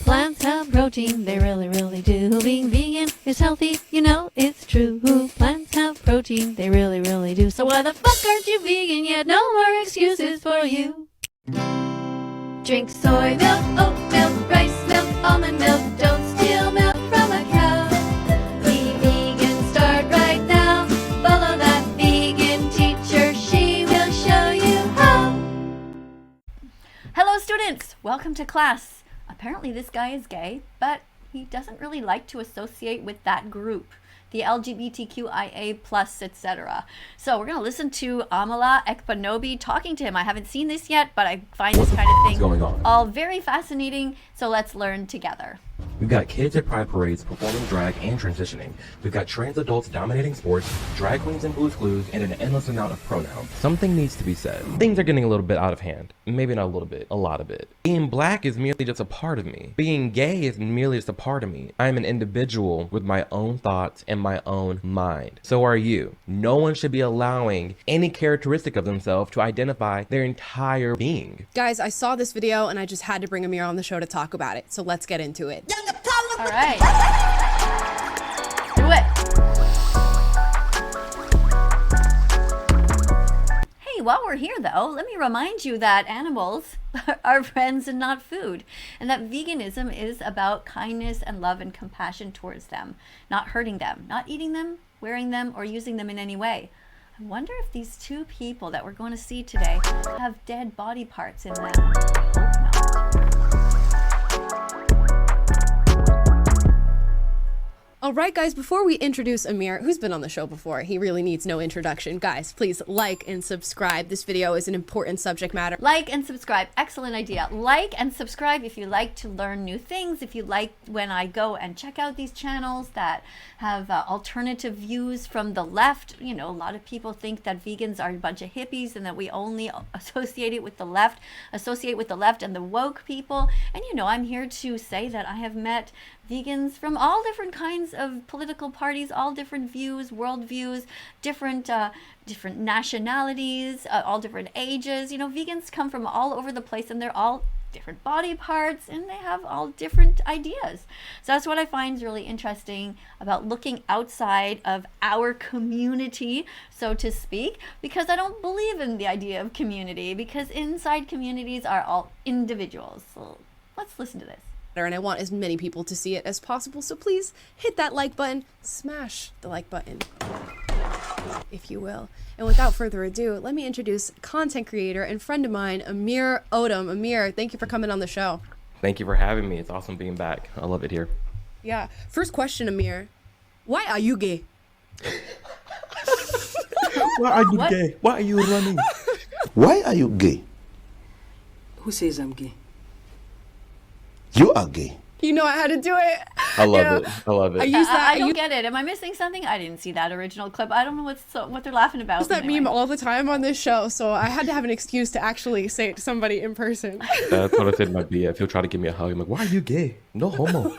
Plants have protein, they really, really do. Being vegan is healthy, you know it's true. Plants have protein, they really, really do. So why the fuck aren't you vegan yet? No more excuses for you. Drink soy milk, oat milk, rice milk, almond milk. Don't steal milk from a cow. Be vegan, start right now. Follow that vegan teacher, she will show you how. Hello students, welcome to class. Apparently this guy is gay, but he doesn't really like to associate with that group, the LGBTQIA plus, etc. So we're going to listen to Amala Ekpanobi talking to him. I haven't seen this yet, but I find this kind of thing going on? All very fascinating. So let's learn together. We've got kids at pride parades performing drag and transitioning. We've got trans adults dominating sports, drag queens and Blue's Clues, and an endless amount of pronouns. Something needs to be said. Things are getting a little bit out of hand. Maybe not a little bit, a lot of it. Being black is merely just a part of me. Being gay is merely just a part of me. I am an individual with my own thoughts and my own mind. So are you. No one should be allowing any characteristic of themselves to identify their entire being. Guys, I saw this video and I just had to bring Amir on the show to talk about it. So let's get into it. All right. Do it. Hey, while we're here though, let me remind you that animals are friends and not food, and that veganism is about kindness and love and compassion towards them, not hurting them, not eating them, wearing them, or using them in any way. I wonder if these two people that we're going to see today have dead body parts in them. Hope not. All right, guys, before we introduce Amir, who's been on the show before, he really needs no introduction. Guys, please like and subscribe. This video is an important subject matter. Like and subscribe. Excellent idea. Like and subscribe if you like to learn new things, if you like when I go and check out these channels that have alternative views from the left. You know, a lot of people think that vegans are a bunch of hippies and that we only associate with the left and the woke people. And you know, I'm here to say that I have met vegans from all different kinds of political parties, all different views, worldviews, different nationalities, all different ages. You know, vegans come from all over the place and they're all different body parts and they have all different ideas. So that's what I find is really interesting about looking outside of our community, so to speak, because I don't believe in the idea of community, because inside communities are all individuals. So let's listen to this. And I want as many people to see it as possible, so please hit that like button, smash the like button, if you will. And without further ado, let me introduce content creator and friend of mine, Amir Odom. Amir, thank you for coming on the show. Thank you for having me. It's awesome being back. I love it here. Yeah. First question, Amir. Why are you gay? Why are you gay? Why are you running? Why are you gay? Who says I'm gay? You are gay. You know I had to do it. I love it. I love it. I use that. I don't get it. Am I missing something? I didn't see that original clip. I don't know what they're laughing about. I use that anyway. meme all the time on this show, so I had to have an excuse to actually say it to somebody in person. That's what I said in my BF. He'll try to give me a hug. I'm like, why are you gay? No homo.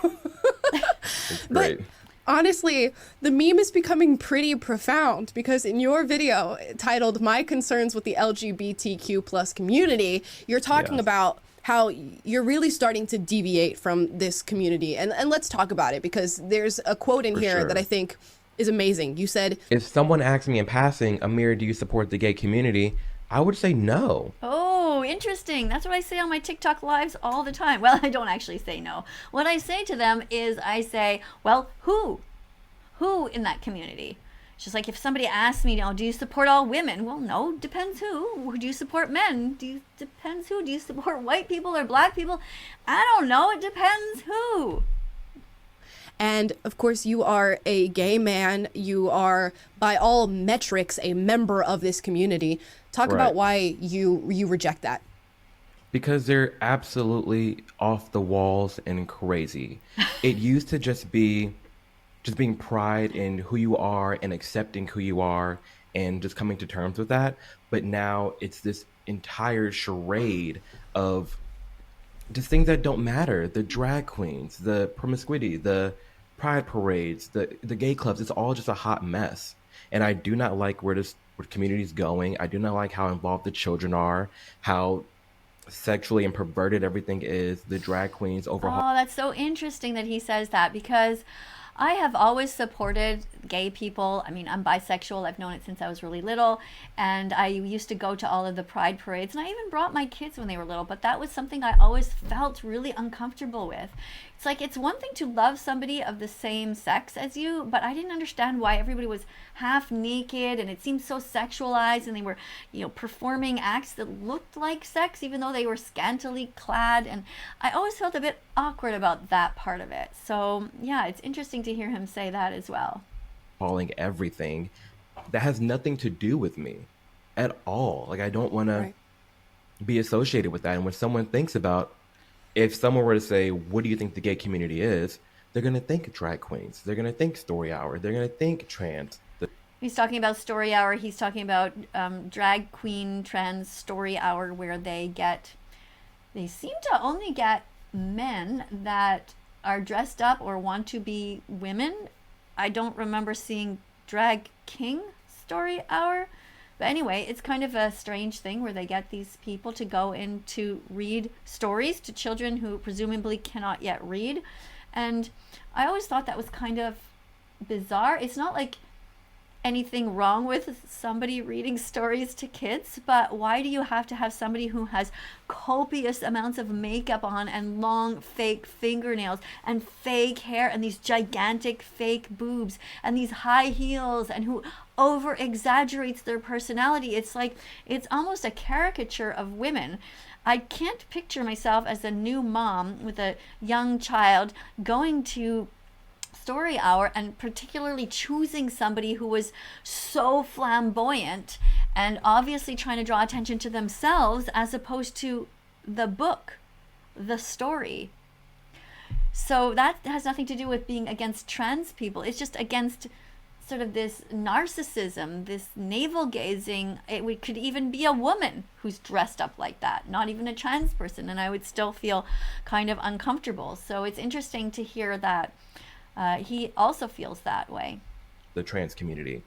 It's great. Honestly, the meme is becoming pretty profound because in your video titled "My Concerns with the LGBTQ plus community," you're talking about how you're really starting to deviate from this community. And let's talk about it, because there's a quote in here that I think is amazing. You said, if someone asked me in passing, Amir, do you support the gay community? I would say no. Oh, interesting. That's what I say on my TikTok lives all the time. Well, I don't actually say no. What I say to them is I say, well, who in that community? It's just like if somebody asks me, you know, do you support all women? Well, no, depends who. Do you support men? Depends who. Do you support white people or black people? I don't know. It depends who. and of course you are a gay man. You are by all metrics a member of this community. Talk about why you reject that. Because they're absolutely off the walls and crazy. It used to just being pride in who you are and accepting who you are and just coming to terms with that. But now it's this entire charade of just things that don't matter. The drag queens, the promiscuity, the pride parades, the gay clubs, it's all just a hot mess. And I do not like where community is going. I do not like how involved the children are, how sexually and perverted everything is. The drag queens overhaul. Oh, that's so interesting that he says that, because I have always supported gay people. I mean, I'm bisexual. I've known it since I was really little. And I used to go to all of the pride parades. And I even brought my kids when they were little. But that was something I always felt really uncomfortable with. It's like, it's one thing to love somebody of the same sex as you, but I didn't understand why everybody was half naked and it seemed so sexualized, and they were, performing acts that looked like sex even though they were scantily clad. And I always felt a bit awkward about that part of it. So yeah, it's interesting to hear him say that as well. Calling everything that has nothing to do with me at all. Like, I don't want to be associated with that. And when someone thinks about, if someone were to say, what do you think the gay community is? They're going to think drag queens. They're going to think story hour. They're going to think trans. He's talking about story hour. He's talking about drag queen trans story hour, where they seem to only get men that are dressed up or want to be women. I don't remember seeing drag king story hour. But anyway, it's kind of a strange thing where they get these people to go in to read stories to children who presumably cannot yet read. And I always thought that was kind of bizarre. It's not like anything wrong with somebody reading stories to kids, but why do you have to have somebody who has copious amounts of makeup on and long fake fingernails and fake hair and these gigantic fake boobs and these high heels, and who over exaggerates their personality? It's like, it's almost a caricature of women. I can't picture myself as a new mom with a young child going to story hour and particularly choosing somebody who was so flamboyant and obviously trying to draw attention to themselves as opposed to the book, the story. So that has nothing to do with being against trans people. It's just against sort of this narcissism, this navel gazing. It could even be a woman who's dressed up like that, not even a trans person, and I would still feel kind of uncomfortable. So it's interesting to hear that he also feels that way. The trans community,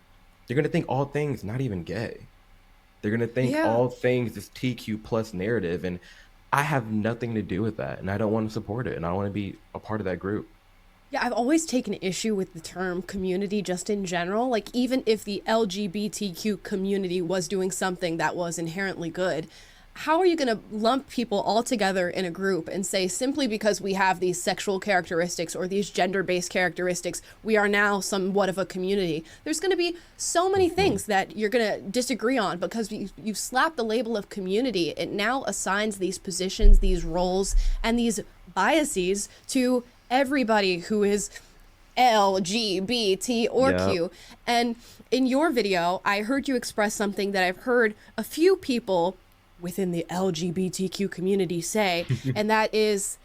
they're going to think all things not even gay. They're going to think all things this TQ plus narrative, and I have nothing to do with that, and I don't want to support it, and I don't want to be a part of that group. Yeah, I've always taken issue with the term community just in general. Like, even if the LGBTQ community was doing something that was inherently good, how are you going to lump people all together in a group and say, simply because we have these sexual characteristics or these gender-based characteristics, we are now somewhat of a community? There's going to be so many things that you're going to disagree on, because you've slapped the label of community. It now assigns these positions, these roles, and these biases to everybody who is LGBT or Q. And in your video, I heard you express something that I've heard a few people within the LGBTQ community say, and that is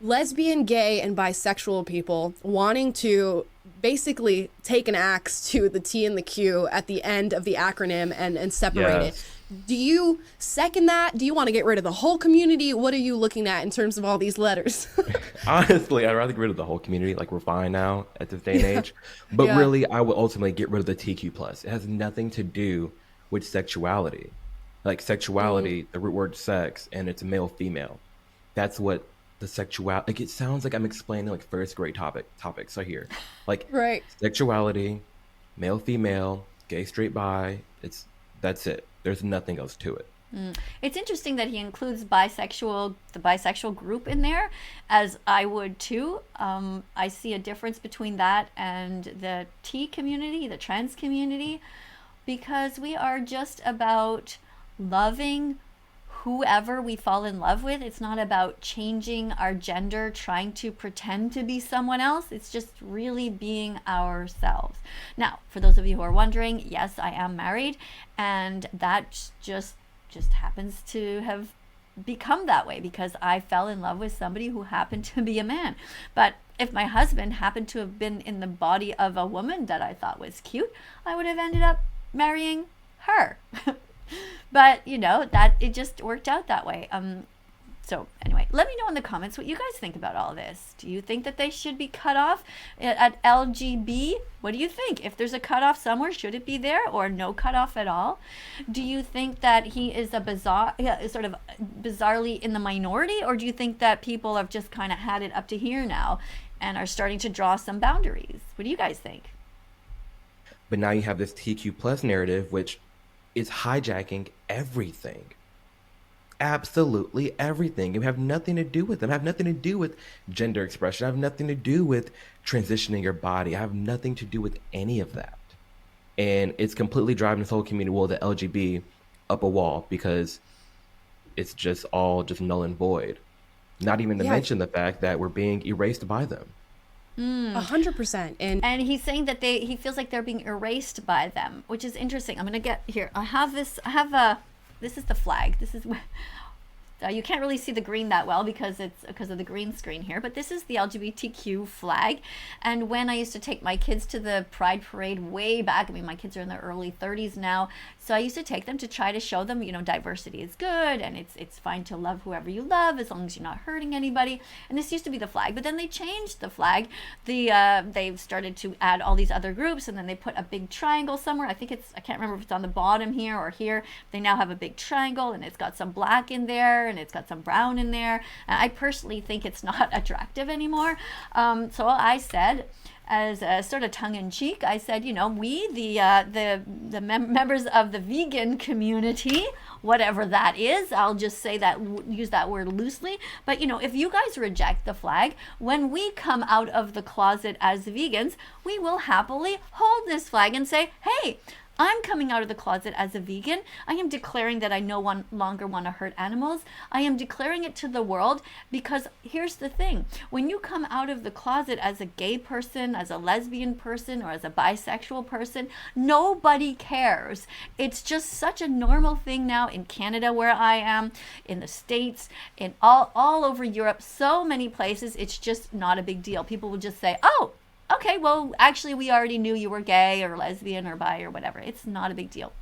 lesbian, gay, and bisexual people wanting to basically take an axe to the T and the Q at the end of the acronym and separate it. Do you second that? Do you want to get rid of the whole community? What are you looking at in terms of all these letters? Honestly, I'd rather get rid of the whole community. Like, we're fine now at this day and age. But really, I would ultimately get rid of the TQ plus. It has nothing to do with sexuality. Like, sexuality, the root word sex, and it's male female. That's what the sexuality, like, it sounds like I'm explaining like first grade topics right here. Like, sexuality, male female, gay, straight, bi, that's it. There's nothing else to it. It's interesting that he includes the bisexual group in there, as I would too. I see a difference between that and the T community, the trans community, because we are just about loving whoever we fall in love with. It's not about changing our gender, trying to pretend to be someone else. It's just really being ourselves. Now, for those of you who are wondering, yes, I am married, and that just happens to have become that way because I fell in love with somebody who happened to be a man. But if my husband happened to have been in the body of a woman that I thought was cute, I would have ended up marrying her. But that it just worked out that way. So anyway, let me know in the comments what you guys think about all this. Do you think that they should be cut off at LGB? What do you think? If there's a cutoff somewhere, should it be there or no cutoff at all? Do you think that he is a sort of bizarrely in the minority, or do you think that people have just kind of had it up to here now and are starting to draw some boundaries? What do you guys think? But now you have this TQ plus narrative, which is hijacking everything. Absolutely everything. You have nothing to do with them. Have nothing to do with gender expression. Have nothing to do with transitioning your body. Have nothing to do with any of that. And it's completely driving this whole community, well, the LGB, up a wall, because it's just all just null and void. Not even to mention the fact that we're being erased by them. 100%. And he's saying that he feels like they're being erased by them, which is interesting. I'm gonna get here. This is the flag. This is you can't really see the green that well because of the green screen here, but this is the LGBTQ flag. And when I used to take my kids to the Pride Parade way back, I mean, my kids are in their early 30s now, so I used to take them to try to show them, you know, diversity is good and it's fine to love whoever you love as long as you're not hurting anybody. And this used to be the flag, but then they changed the flag. They've started to add all these other groups, and then they put a big triangle somewhere. I can't remember if it's on the bottom here or here. They now have a big triangle, and it's got some black in there, and it's got some brown in there. And I personally think it's not attractive anymore. So I said, as a sort of tongue-in-cheek, I said, you know, we, the members of the vegan community, whatever that is, I'll just say that, use that word loosely, but you know, if you guys reject the flag, when we come out of the closet as vegans, we will happily hold this flag and say, hey, I'm coming out of the closet as a vegan. I am declaring that I no longer want to hurt animals. I am declaring it to the world, because here's the thing. When you come out of the closet as a gay person, as a lesbian person, or as a bisexual person, nobody cares. It's just such a normal thing now in Canada, where I am, in the States, in all over Europe, so many places. It's just not a big deal. People will just say, oh, okay, well, actually, we already knew you were gay or lesbian or bi or whatever. It's not a big deal.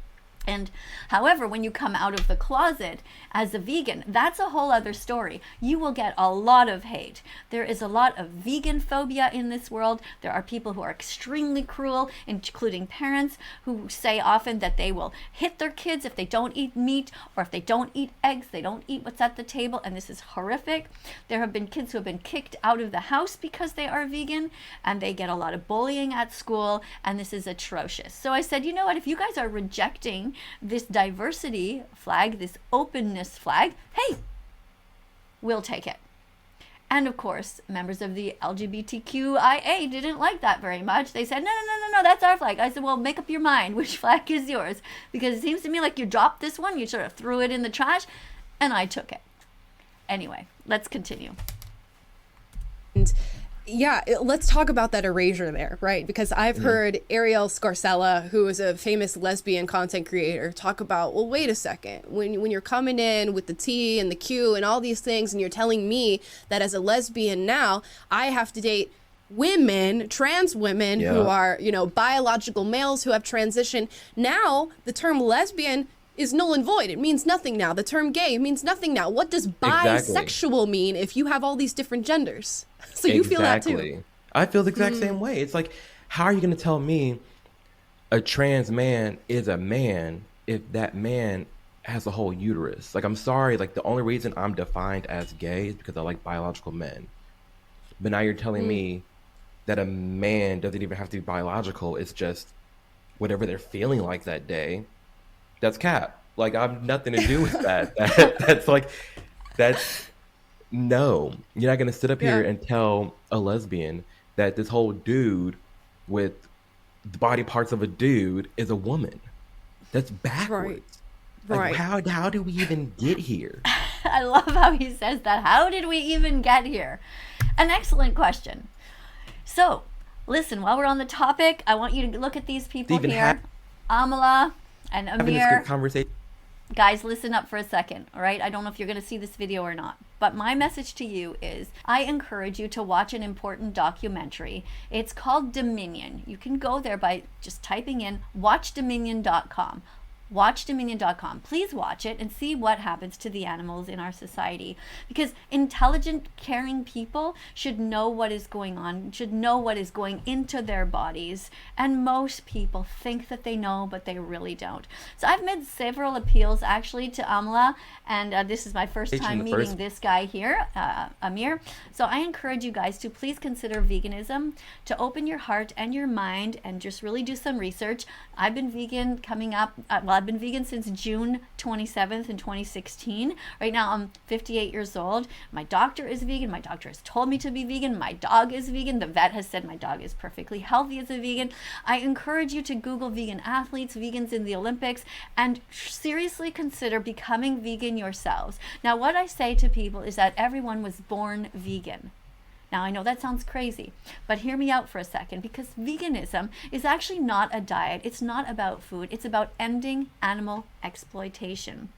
And however, when you come out of the closet as a vegan, that's a whole other story. You will get a lot of hate. There is a lot of vegan phobia in this world. There are people who are extremely cruel, including parents, who say often that they will hit their kids if they don't eat meat, or if they don't eat eggs, they don't eat what's at the table, and this is horrific. There have been kids who have been kicked out of the house because they are vegan, and they get a lot of bullying at school, and this is atrocious. So I said, you know what, if you guys are rejecting this diversity flag, this openness flag, hey, we'll take it. And of course, members of the LGBTQIA didn't like that very much. They said, no, that's our flag. I said, well, make up your mind. Which flag is yours? Because it seems to me like you dropped this one, you sort of threw it in the trash, and I took it. Anyway, let's continue. And yeah, let's talk about that erasure there, right? Because I've heard Ariel Scarcella, who is a famous lesbian content creator, talk about, well, wait a second, when you're coming in with the T and the Q and all these things, and you're telling me that as a lesbian now, I have to date women, trans women who are, you know, biological males who have transitioned. Now, the term lesbian is null and void. It means nothing now. The term gay means nothing now. What does bisexual mean if you have all these different genders? So you feel that too. I feel the exact same way. It's like, how are you going to tell me a trans man is a man if that man has a whole uterus? Like, I'm sorry, like the only reason I'm defined as gay is because I like biological men. But now you're telling me that a man doesn't even have to be biological. It's just whatever they're feeling like that day. That's cap. Like, I have nothing to do with that. That's no. You're not going to sit up here and tell a lesbian that this whole dude with the body parts of a dude is a woman. That's backwards. Right. Like, how do we even get here? I love how he says that. How did we even get here? An excellent question. So, listen, while we're on the topic, I want you to look at these people here. Amala and Amir. Conversation. Guys, listen up for a second, all right? I don't know if you're going to see this video or not, but my message to you is I encourage you to watch an important documentary. It's called Dominion. You can go there by just typing in watchdominion.com. watch Dominion.com. Please watch it and see what happens to the animals in our society. Because intelligent, caring people should know what is going on, should know what is going into their bodies. And most people think that they know, but they really don't. So I've made several appeals actually to Amla, and this is my first time meeting this guy here, Amir. So I encourage you guys to please consider veganism, to open your heart and your mind and just really do some research. I've been vegan coming up, I've been vegan since June 27th in 2016. Right now I'm 58 years old. My doctor is vegan. My doctor has told me to be vegan. My dog is vegan. The vet has said my dog is perfectly healthy as a vegan. I encourage you to Google vegan athletes, vegans in the Olympics, and seriously consider becoming vegan yourselves. Now, what I say to people is that everyone was born vegan. Now, I know that sounds crazy, but hear me out for a second, because veganism is actually not a diet. It's not about food. It's about ending animal exploitation.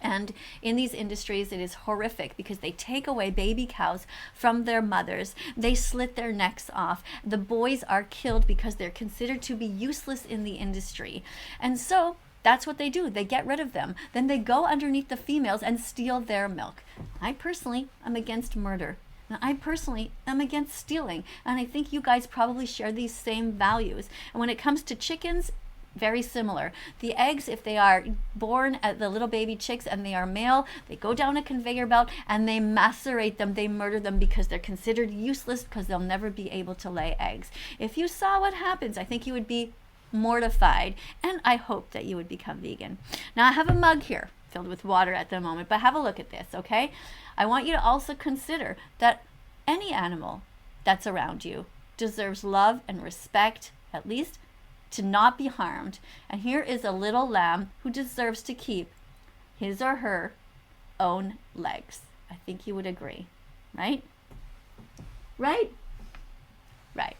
And in these industries, it is horrific because they take away baby cows from their mothers. They slit their necks off. The boys are killed because they're considered to be useless in the industry. And so that's what they do. They get rid of them. Then they go underneath the females and steal their milk. I personally am against murder. Now, I personally am against stealing, and I think you guys probably share these same values. And when it comes to chickens, very similar. The eggs, if they are born at the little baby chicks and they are male, they go down a conveyor belt and they macerate them, they murder them because they're considered useless because they'll never be able to lay eggs. If you saw what happens, I think you would be mortified, and I hope that you would become vegan. Now, I have a mug here filled with water at the moment, but have a look at this, okay? I want you to also consider that any animal that's around you deserves love and respect, at least to not be harmed. And here is a little lamb who deserves to keep his or her own legs. I think you would agree, right? Right? Right.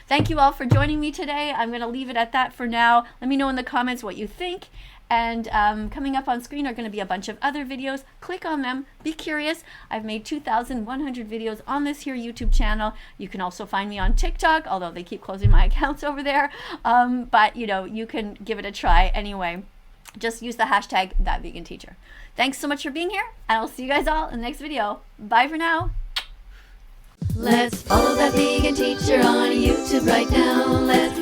Thank you all for joining me today. I'm going to leave it at that for now. Let me know in the comments what you think. And coming up on screen are going to be a bunch of other videos. Click on them. Be curious. I've made 2,100 videos on this here YouTube channel. You can also find me on TikTok, although they keep closing my accounts over there. But, you know, you can give it a try anyway. Just use the hashtag thatveganteacher. Thanks so much for being here, and I'll see you guys all in the next video. Bye for now. Let's follow that vegan teacher on YouTube right now. Let's